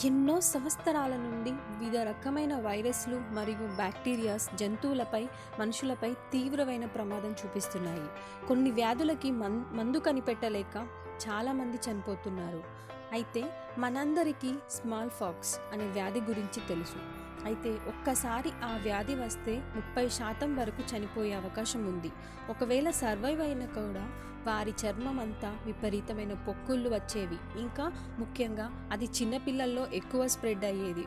ఎన్నో సంవత్సరాల నుండి వివిధ రకమైన వైరస్లు మరియు బ్యాక్టీరియాస్ జంతువులపై మనుషులపై తీవ్రమైన ప్రమాదం చూపిస్తున్నాయి. కొన్ని వ్యాధులకి మందు కనిపెట్టలేక చాలామంది చనిపోతున్నారు. అయితే మనందరికీ స్మాల్ పాక్స్ అనే వ్యాధి గురించి తెలుసు. అయితే ఒక్కసారి ఆ వ్యాధి వస్తే 30% వరకు చనిపోయే అవకాశం ఉంది. ఒకవేళ సర్వైవ్ అయినా కూడా వారి చర్మం అంతా విపరీతమైన పొక్కుళ్ళు వచ్చేవి. ఇంకా ముఖ్యంగా అది చిన్నపిల్లల్లో ఎక్కువ స్ప్రెడ్ అయ్యేది.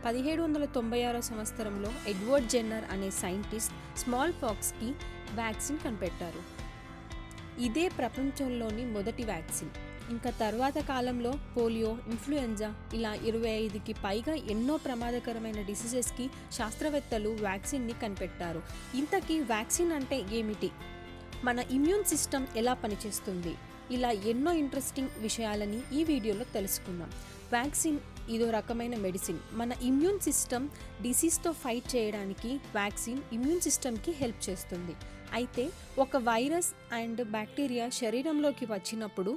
1796 సంవత్సరంలో ఎడ్వర్డ్ జెన్నర్ అనే సైంటిస్ట్ స్మాల్ పాక్స్కి వ్యాక్సిన్ కనిపెట్టారు. ఇదే ప్రపంచంలోని మొదటి వ్యాక్సిన్. ఇంకా తర్వాత కాలంలో పోలియో, ఇన్ఫ్లుయెంజా ఇలా 25కి పైగా ఎన్నో ప్రమాదకరమైన డిసీజెస్కి శాస్త్రవేత్తలు వ్యాక్సిన్ని కనిపెట్టారు. ఇంతకీ వ్యాక్సిన్ అంటే ఏమిటి? మన ఇమ్యూన్ సిస్టమ్ ఎలా పనిచేస్తుంది? ఇలా ఎన్నో ఇంట్రెస్టింగ్ విషయాలని ఈ వీడియోలో తెలుసుకుందాం. వ్యాక్సిన్ ఇదో రకమైన మెడిసిన్. మన ఇమ్యూన్ సిస్టమ్ డిసీజ్తో ఫైట్ చేయడానికి వ్యాక్సిన్ ఇమ్యూన్ సిస్టమ్కి హెల్ప్ చేస్తుంది. అయితే ఒక వైరస్ అండ్ బ్యాక్టీరియా శరీరంలోకి వచ్చినప్పుడు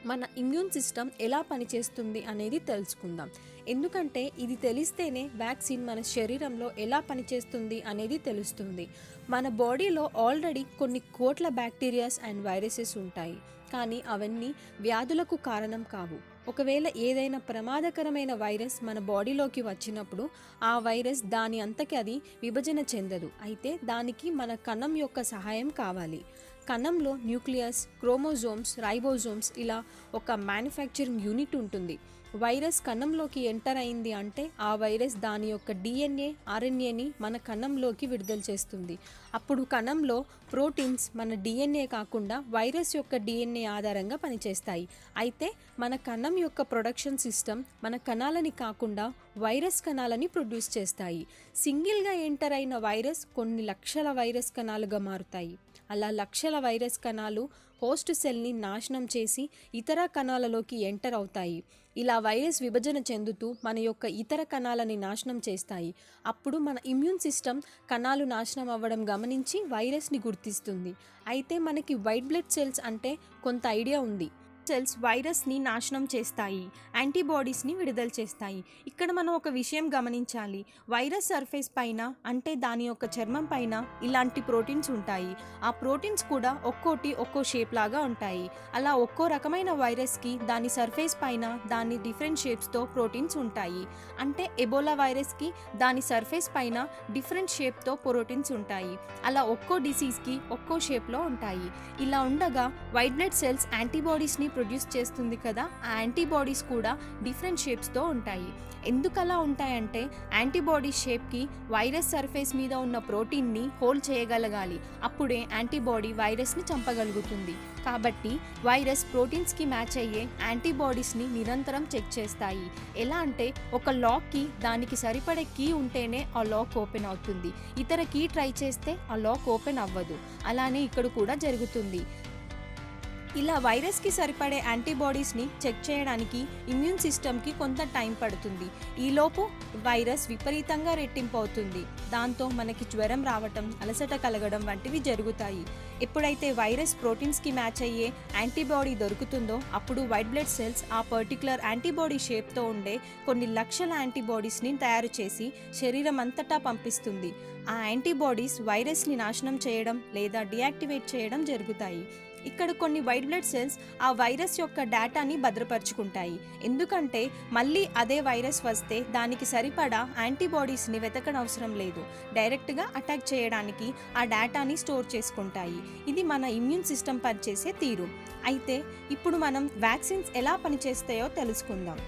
మన ఇమ్యూన్ సిస్టమ్ ఎలా పనిచేస్తుంది అనేది తెలుసుకుందాం. ఎందుకంటే ఇది తెలిస్తేనే వ్యాక్సిన్ మన శరీరంలో ఎలా పనిచేస్తుంది అనేది తెలుస్తుంది. మన బాడీలో ఆల్రెడీ కొన్ని కోట్ల బ్యాక్టీరియాస్ అండ్ వైరసెస్ ఉంటాయి, కానీ అవన్నీ వ్యాధులకు కారణం కావు. ఒకవేళ ఏదైనా ప్రమాదకరమైన వైరస్ మన బాడీలోకి వచ్చినప్పుడు ఆ వైరస్ దాని అంతకి అది విభజన చెందదు. అయితే దానికి మన కణం యొక్క సహాయం కావాలి. కణంలో న్యూక్లియస్, క్రోమోజోమ్స్, రైబోజోమ్స్ ఇలా ఒక మ్యానుఫ్యాక్చరింగ్ యూనిట్ ఉంటుంది. వైరస్ కణంలోకి ఎంటర్ అయింది అంటే ఆ వైరస్ దాని యొక్క DNA, RNAని మన కణంలోకి విడుదల చేస్తుంది. అప్పుడు కణంలో ప్రోటీన్స్ మన DNA కాకుండా వైరస్ యొక్క DNA ఆధారంగా పనిచేస్తాయి. అయితే మన కణం యొక్క ప్రొడక్షన్ సిస్టమ్ మన కణాలని కాకుండా వైరస్ కణాలని ప్రొడ్యూస్ చేస్తాయి. సింగిల్గా ఎంటర్ అయిన వైరస్ కొన్ని లక్షల వైరస్ కణాలుగా మారుతాయి. అలా లక్షల వైరస్ కణాలు హోస్ట్ సెల్ని నాశనం చేసి ఇతర కణాలలోకి ఎంటర్ అవుతాయి. ఇలా వైరస్ విభజన చెందుతూ మన యొక్క ఇతర కణాలని నాశనం చేస్తాయి. అప్పుడు మన ఇమ్యూన్ సిస్టమ్ కణాలు నాశనం అవ్వడం గమనించి వైరస్ని గుర్తిస్తుంది. అయితే మనకి వైట్ బ్లడ్ సెల్స్ అంటే కొంత ఐడియా ఉంది. సెల్స్ వైరస్ని నాశనం చేస్తాయి, యాంటీబాడీస్ని విడుదల చేస్తాయి. ఇక్కడ మనం ఒక విషయం గమనించాలి. వైరస్ సర్ఫేస్ పైన అంటే దాని యొక్క చర్మం పైన ఇలాంటి ప్రోటీన్స్ ఉంటాయి. ఆ ప్రోటీన్స్ కూడా ఒక్కోటి ఒక్కో షేప్ లాగా ఉంటాయి. అలా ఒక్కో రకమైన వైరస్కి దాని సర్ఫేస్ పైన దాని డిఫరెంట్ షేప్స్తో ప్రోటీన్స్ ఉంటాయి. అంటే ఎబోలా వైరస్కి దాని సర్ఫేస్ పైన డిఫరెంట్ షేప్తో ప్రోటీన్స్ ఉంటాయి. అలా ఒక్కో డిసీజ్కి ఒక్కో షేప్లో ఉంటాయి. ఇలా ఉండగా వైట్ బ్లడ్ సెల్స్ యాంటీబాడీస్ని ప్రొడ్యూస్ చేస్తుంది కదా, ఆ యాంటీబాడీస్ కూడా డిఫరెంట్ షేప్స్తో ఉంటాయి. ఎందుకు అలా ఉంటాయంటే యాంటీబాడీ షేప్కి వైరస్ సర్ఫేస్ మీద ఉన్న ప్రోటీన్ని హోల్డ్ చేయగలగాలి. అప్పుడే యాంటీబాడీ వైరస్ని చంపగలుగుతుంది. కాబట్టి వైరస్ ప్రోటీన్స్కి మ్యాచ్ అయ్యే యాంటీబాడీస్ని నిరంతరం చెక్ చేస్తాయి. ఎలా అంటే ఒక లాక్కి దానికి సరిపడే కీ ఉంటేనే ఆ లాక్ ఓపెన్ అవుతుంది. ఇతర కీ ట్రై చేస్తే ఆ లాక్ ఓపెన్ అవ్వదు. అలానే ఇక్కడ కూడా జరుగుతుంది. ఇలా వైరస్కి సరిపడే యాంటీబాడీస్ని చెక్ చేయడానికి ఇమ్యూన్ సిస్టమ్కి కొంత టైం పడుతుంది. ఈలోపు వైరస్ విపరీతంగా రెట్టింపు అవుతుంది. దాంతో మనకి జ్వరం రావటం, అలసట కలగడం వంటివి జరుగుతాయి. ఎప్పుడైతే వైరస్ ప్రోటీన్స్కి మ్యాచ్ అయ్యే యాంటీబాడీ దొరుకుతుందో అప్పుడు వైట్ బ్లడ్ సెల్స్ ఆ పర్టికులర్ యాంటీబాడీ షేప్తో ఉండే కొన్ని లక్షల యాంటీబాడీస్ని తయారు చేసి శరీరం అంతటా పంపిస్తుంది. ఆ యాంటీబాడీస్ వైరస్ని నాశనం చేయడం లేదా డియాక్టివేట్ చేయడం జరుగుతాయి. ఇక్కడ కొన్ని వైట్ బ్లడ్ సెల్స్ ఆ వైరస్ యొక్క డేటాని భద్రపరుచుకుంటాయి. ఎందుకంటే మళ్ళీ అదే వైరస్ వస్తే దానికి సరిపడా యాంటీబాడీస్ని వెతకనవసరం లేదు. డైరెక్ట్గా అటాక్ చేయడానికి ఆ డేటాని స్టోర్ చేసుకుంటాయి. ఇది మన ఇమ్యూన్ సిస్టమ్ పనిచేసే తీరు. అయితే ఇప్పుడు మనం వ్యాక్సిన్స్ ఎలా పనిచేస్తాయో తెలుసుకుందాం.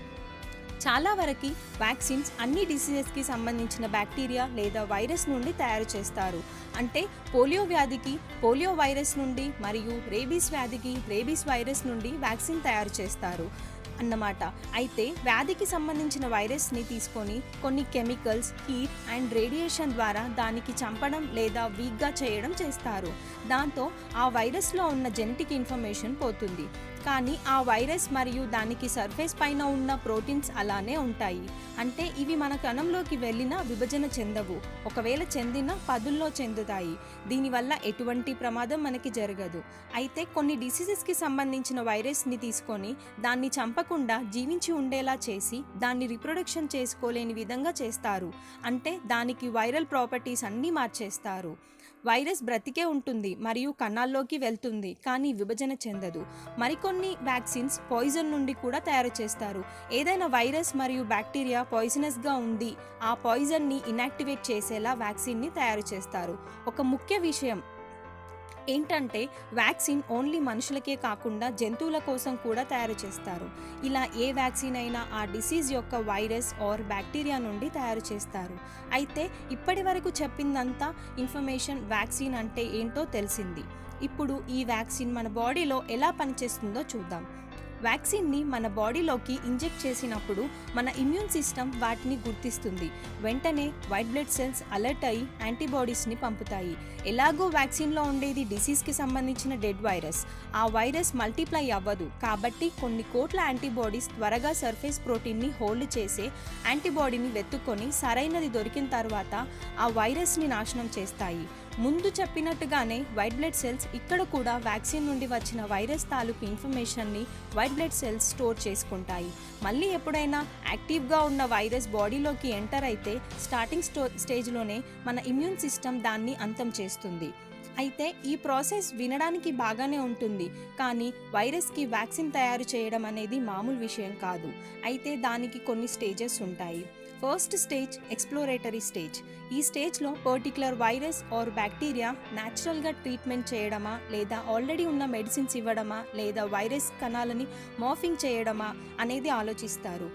చాలా వరకు వ్యాక్సిన్స్ అన్ని డిసీజెస్కి సంబంధించిన బ్యాక్టీరియా లేదా వైరస్ నుండి తయారు చేస్తారు. అంటే పోలియో వ్యాధికి పోలియో వైరస్ నుండి మరియు రేబీస్ వ్యాధికి రేబీస్ వైరస్ నుండి వ్యాక్సిన్ తయారు చేస్తారు అన్నమాట. అయితే వ్యాధికి సంబంధించిన వైరస్ని తీసుకొని కొన్ని కెమికల్స్, హీట్ అండ్ రేడియేషన్ ద్వారా దానికి చంపడం లేదా వీక్గా చేయడం చేస్తారు. దాంతో ఆ వైరస్లో ఉన్న జెనెటిక్ ఇన్ఫర్మేషన్ పోతుంది. కానీ ఆ వైరస్ మరియు దానికి సర్ఫేస్ పైన ఉన్న ప్రోటీన్స్ అలానే ఉంటాయి. అంటే ఇవి మన కణంలోకి వెళ్ళినా విభజన చెందవు. ఒకవేళ చెందినా పదుల్లో చెందుతాయి. దీనివల్ల ఎటువంటి ప్రమాదం మనకి జరగదు. అయితే కొన్ని డిసీజెస్కి సంబంధించిన వైరస్ని తీసుకొని దాన్ని చంపకుండా జీవించి ఉండేలా చేసి దాన్ని రిప్రొడక్షన్ చేసుకోలేని విధంగా చేస్తారు. అంటే దానికి వైరల్ ప్రాపర్టీస్ అన్నీ మార్చేస్తారు. వైరస్ బ్రతికే ఉంటుంది మరియు కణాల్లోకి వెళ్తుంది, కానీ విభజన చెందదు. మరికొన్ని వ్యాక్సిన్స్ పాయిజన్ నుండి కూడా తయారు చేస్తారు. ఏదైనా వైరస్ మరియు బ్యాక్టీరియా పాయిజనస్గా ఉంది, ఆ పాయిజన్ని ఇనాక్టివేట్ చేసేలా వ్యాక్సిన్ని తయారు చేస్తారు. ఒక ముఖ్య విషయం ఏంటంటే వ్యాక్సిన్ ఓన్లీ మనుషులకే కాకుండా జంతువుల కోసం కూడా తయారు చేస్తారు. ఇలా ఏ వ్యాక్సిన్ అయినా ఆ డిసీజ్ యొక్క వైరస్ ఆర్ బ్యాక్టీరియా నుండి తయారు చేస్తారు. అయితే ఇప్పటి వరకు చెప్పిందంతా ఇన్ఫర్మేషన్ వ్యాక్సిన్ అంటే ఏంటో తెలిసింది. ఇప్పుడు ఈ వ్యాక్సిన్ మన బాడీలో ఎలా పనిచేస్తుందో చూద్దాం. వ్యాక్సిన్ని మన బాడీలోకి ఇంజెక్ట్ చేసినప్పుడు మన ఇమ్యూన్ సిస్టమ్ వాటిని గుర్తిస్తుంది. వెంటనే వైట్ బ్లడ్ సెల్స్ అలర్ట్ అయ్యి యాంటీబాడీస్ని పంపుతాయి. ఎలాగో వ్యాక్సిన్లో ఉండేది డిసీజ్కి సంబంధించిన డెడ్ వైరస్. ఆ వైరస్ మల్టిప్లై అవ్వదు, కాబట్టి కొన్ని కోట్ల యాంటీబాడీస్ త్వరగా సర్ఫేస్ ప్రోటీన్ని హోల్డ్ చేసే యాంటీబాడీని వెతుక్కొని సరైనది దొరికిన తర్వాత ఆ వైరస్ని నాశనం చేస్తాయి. ముందు చెప్పినట్టుగానే వైట్ బ్లడ్ సెల్స్ ఇక్కడ కూడా వ్యాక్సిన్ నుండి వచ్చిన వైరస్ తాలూకు ఇన్ఫర్మేషన్ని వైట్ బ్లడ్ సెల్స్ స్టోర్ చేసుకుంటాయి. మళ్ళీ ఎప్పుడైనా యాక్టివ్గా ఉన్న వైరస్ బాడీలోకి ఎంటర్ అయితే స్టార్టింగ్ స్టేజ్లోనే మన ఇమ్యూన్ సిస్టమ్ దాన్ని అంతం చేస్తుంది. అయితే ఈ ప్రాసెస్ వినడానికి బాగానే ఉంటుంది, కానీ వైరస్కి వ్యాక్సిన్ తయారు చేయడం అనేది మామూలు విషయం కాదు. అయితే దానికి కొన్ని స్టేజెస్ ఉంటాయి. First stage exploratory stage. ఈ స్టేజ్లో పర్టికులర్ వైరస్ ఆర్ బ్యాక్టీరియా న్యాచురల్గా ట్రీట్మెంట్ చేయడమా, లేదా ఆల్రెడీ ఉన్న మెడిసిన్స్ ఇవ్వడమా, లేదా వైరస్ కణాలని మార్ఫింగ్ చేయడమా అనేది ఆలోచిస్తారు.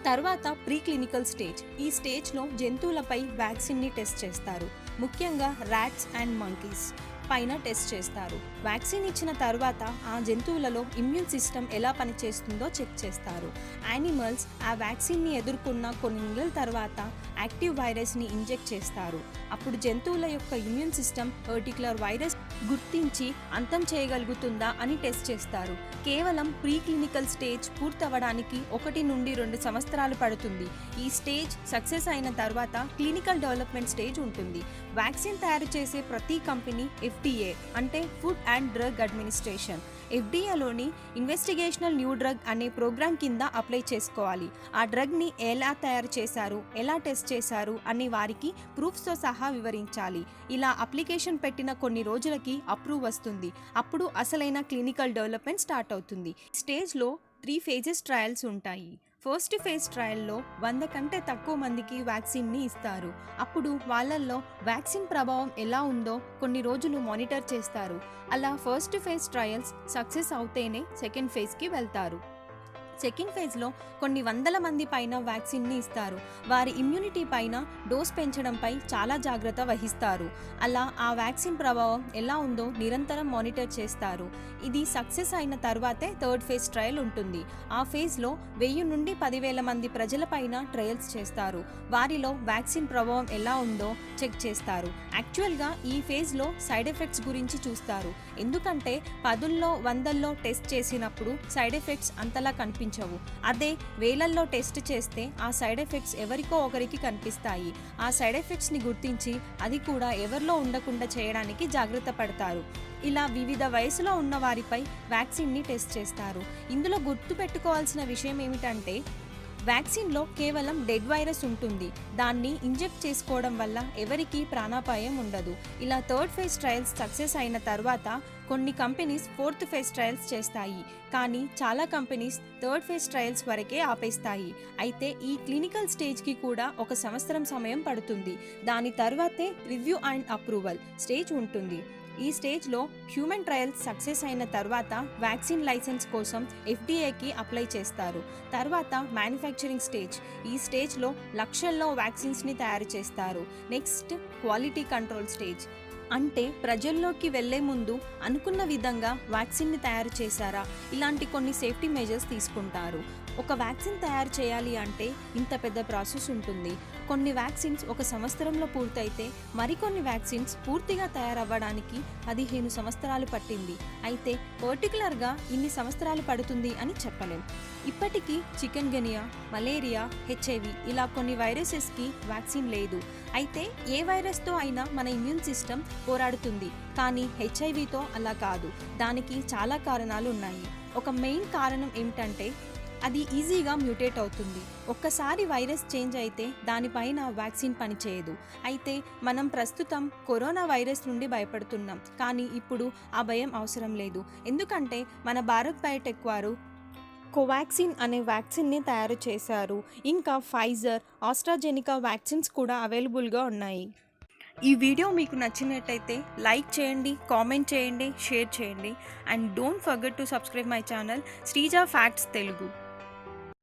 తర్వాత ప్రీ క్లినికల్ స్టేజ్. ఈ స్టేజ్లో జంతువులపై వ్యాక్సిన్ని టెస్ట్ చేస్తారు. ముఖ్యంగా ర్యాట్స్ అండ్ మంకీస్ పైన టెస్ట్ చేస్తారు. వ్యాక్సిన్ ఇచ్చిన తర్వాత ఆ జంతువులలో ఇమ్యూన్ సిస్టమ్ ఎలా పనిచేస్తుందో చెక్ చేస్తారు. యానిమల్స్ ఆ వ్యాక్సిన్ని ఎదుర్కొన్న కొన్ని నెలల తర్వాత యాక్టివ్ వైరస్ని ఇంజెక్ట్ చేస్తారు. అప్పుడు జంతువుల యొక్క ఇమ్యూన్ సిస్టమ్ పర్టికులర్ వైరస్ గుర్తించి అంతం చేయగలుగుతుందా అని టెస్ట్ చేస్తారు. కేవలం ప్రీ క్లినికల్ స్టేజ్ పూర్తవడానికి 1 నుండి 2 సంవత్సరాలు పడుతుంది. ఈ స్టేజ్ సక్సెస్ అయిన తర్వాత క్లినికల్ డెవలప్మెంట్ స్టేజ్ ఉంటుంది. వ్యాక్సిన్ తయారు చేసే ప్రతి కంపెనీ FDA అంటే ఫుడ్ అండ్ డ్రగ్ అడ్మినిస్ట్రేషన్, FDAలోని ఇన్వెస్టిగేషనల్ న్యూ డ్రగ్ అనే ప్రోగ్రామ్ కింద అప్లై చేసుకోవాలి. ఆ డ్రగ్ని ఎలా తయారు చేశారు, ఎలా టెస్ట్ చేశారు అని వారికి ప్రూఫ్స్తో సహా వివరించాలి. ఇలా అప్లికేషన్ పెట్టిన కొన్ని రోజులకి అప్రూవ్ వస్తుంది. అప్పుడు అసలైన క్లినికల్ డెవలప్మెంట్ స్టార్ట్ అవుతుంది. స్టేజ్లో 3 ఫేజెస్ ట్రయల్స్ ఉంటాయి. ఫస్ట్ ఫేజ్ ట్రయల్లో 100 కంటే తక్కువ మందికి వ్యాక్సిన్ని ఇస్తారు. అప్పుడు వాళ్ళల్లో వ్యాక్సిన్ ప్రభావం ఎలా ఉందో కొన్ని రోజులు మానిటర్ చేస్తారు. అలా ఫస్ట్ ఫేజ్ ట్రయల్స్ సక్సెస్ అవుతేనే సెకండ్ ఫేజ్కి వెళ్తారు. సెకండ్ ఫేజ్లో కొన్ని వందల మంది పైన వ్యాక్సిన్ని ఇస్తారు. వారి ఇమ్యూనిటీ పైన డోస్ పెంచడంపై చాలా జాగ్రత్త వహిస్తారు. అలా ఆ వ్యాక్సిన్ ప్రభావం ఎలా ఉందో నిరంతరం మానిటర్ చేస్తారు. ఇది సక్సెస్ అయిన తర్వాతే థర్డ్ ఫేజ్ ట్రయల్ ఉంటుంది. ఆ ఫేజ్లో 1000 నుండి 10,000 మంది ప్రజలపైన ట్రయల్స్ చేస్తారు. వారిలో వ్యాక్సిన్ ప్రభావం ఎలా ఉందో చెక్ చేస్తారు. యాక్చువల్గా ఈ ఫేజ్లో సైడ్ ఎఫెక్ట్స్ గురించి చూస్తారు. ఎందుకంటే 10ల్లో 100ల్లో టెస్ట్ చేసినప్పుడు సైడ్ ఎఫెక్ట్స్ అంతలా కనిపించవు. అదే వేలల్లో టెస్ట్ చేస్తే ఆ సైడ్ ఎఫెక్ట్స్ ఎవరికో ఒకరికి కనిపిస్తాయి. ఆ సైడ్ ఎఫెక్ట్స్ని గుర్తించి అది కూడా ఎవరిలో ఉండకుండా చేయడానికి జాగ్రత్త పడతారు. ఇలా వివిధ వయసులో ఉన్న వారిపై వ్యాక్సిన్ని టెస్ట్ చేస్తారు. ఇందులో గుర్తుపెట్టుకోవాల్సిన విషయం ఏమిటంటే వ్యాక్సిన్లో కేవలం డెడ్ వైరస్ ఉంటుంది. దాన్ని ఇంజెక్ట్ చేసుకోవడం వల్ల ఎవరికీ ప్రాణాపాయం ఉండదు. ఇలా థర్డ్ ఫేజ్ ట్రయల్స్ సక్సెస్ అయిన తర్వాత కొన్ని కంపెనీస్ ఫోర్త్ ఫేజ్ ట్రయల్స్ చేస్తాయి. కానీ చాలా కంపెనీస్ థర్డ్ ఫేజ్ ట్రయల్స్ వరకే ఆపేస్తాయి. అయితే ఈ క్లినికల్ స్టేజ్కి కూడా 1 సంవత్సరం సమయం పడుతుంది. దాని తర్వాతే రివ్యూ అండ్ అప్రూవల్ స్టేజ్ ఉంటుంది. ఈ స్టేజ్లో హ్యూమన్ ట్రయల్స్ సక్సెస్ అయిన తర్వాత వ్యాక్సిన్ లైసెన్స్ కోసం FDAకి అప్లై చేస్తారు. తర్వాత మ్యానుఫ్యాక్చరింగ్ స్టేజ్. ఈ స్టేజ్లో లక్షల్లో వ్యాక్సిన్స్ని తయారు చేస్తారు. Next quality control stage. అంటే ప్రజల్లోకి వెళ్లే ముందు అనుకున్న విధంగా వ్యాక్సిన్ని తయారు చేశారా, ఇలాంటి కొన్ని సేఫ్టీ మెజర్స్ తీసుకుంటారు. ఒక వ్యాక్సిన్ తయారు చేయాలి అంటే ఇంత పెద్ద ప్రాసెస్ ఉంటుంది. కొన్ని వ్యాక్సిన్స్ 1 సంవత్సరంలో పూర్తయితే మరికొన్ని వ్యాక్సిన్స్ పూర్తిగా తయారవ్వడానికి 15 సంవత్సరాలు పట్టింది. అయితే పర్టికులర్గా ఇన్ని సంవత్సరాలు పడుతుంది అని చెప్పలేం. ఇప్పటికీ చికెన్ గున్యా, మలేరియా, HIV ఇలా కొన్ని వైరసెస్కి వ్యాక్సిన్ లేదు. అయితే ఏ వైరస్తో అయినా మన ఇమ్యూన్ సిస్టమ్ పోరాడుతుంది, కానీ HIVతో అలా కాదు. దానికి చాలా కారణాలు ఉన్నాయి. ఒక మెయిన్ కారణం ఏమిటంటే అది ఈజీగా మ్యూటేట్ అవుతుంది. ఒక్కసారి వైరస్ చేంజ్ అయితే దానిపైన వ్యాక్సిన్ పనిచేయదు. అయితే మనం ప్రస్తుతం కరోనా వైరస్ నుండి భయపడుతున్నాం, కానీ ఇప్పుడు ఆ భయం అవసరం లేదు. ఎందుకంటే మన భారత్ బయోటెక్ వారు కోవాక్సిన్ అనే వ్యాక్సిన్ని తయారు చేశారు. ఇంకా ఫైజర్, ఆస్ట్రాజెనికా వ్యాక్సిన్స్ కూడా అవైలబుల్గా ఉన్నాయి. ఈ వీడియో మీకు నచ్చినట్టయితే లైక్ చేయండి, కామెంట్ చేయండి, షేర్ చేయండి. And don't forget to subscribe my channel Sreeja facts Telugu.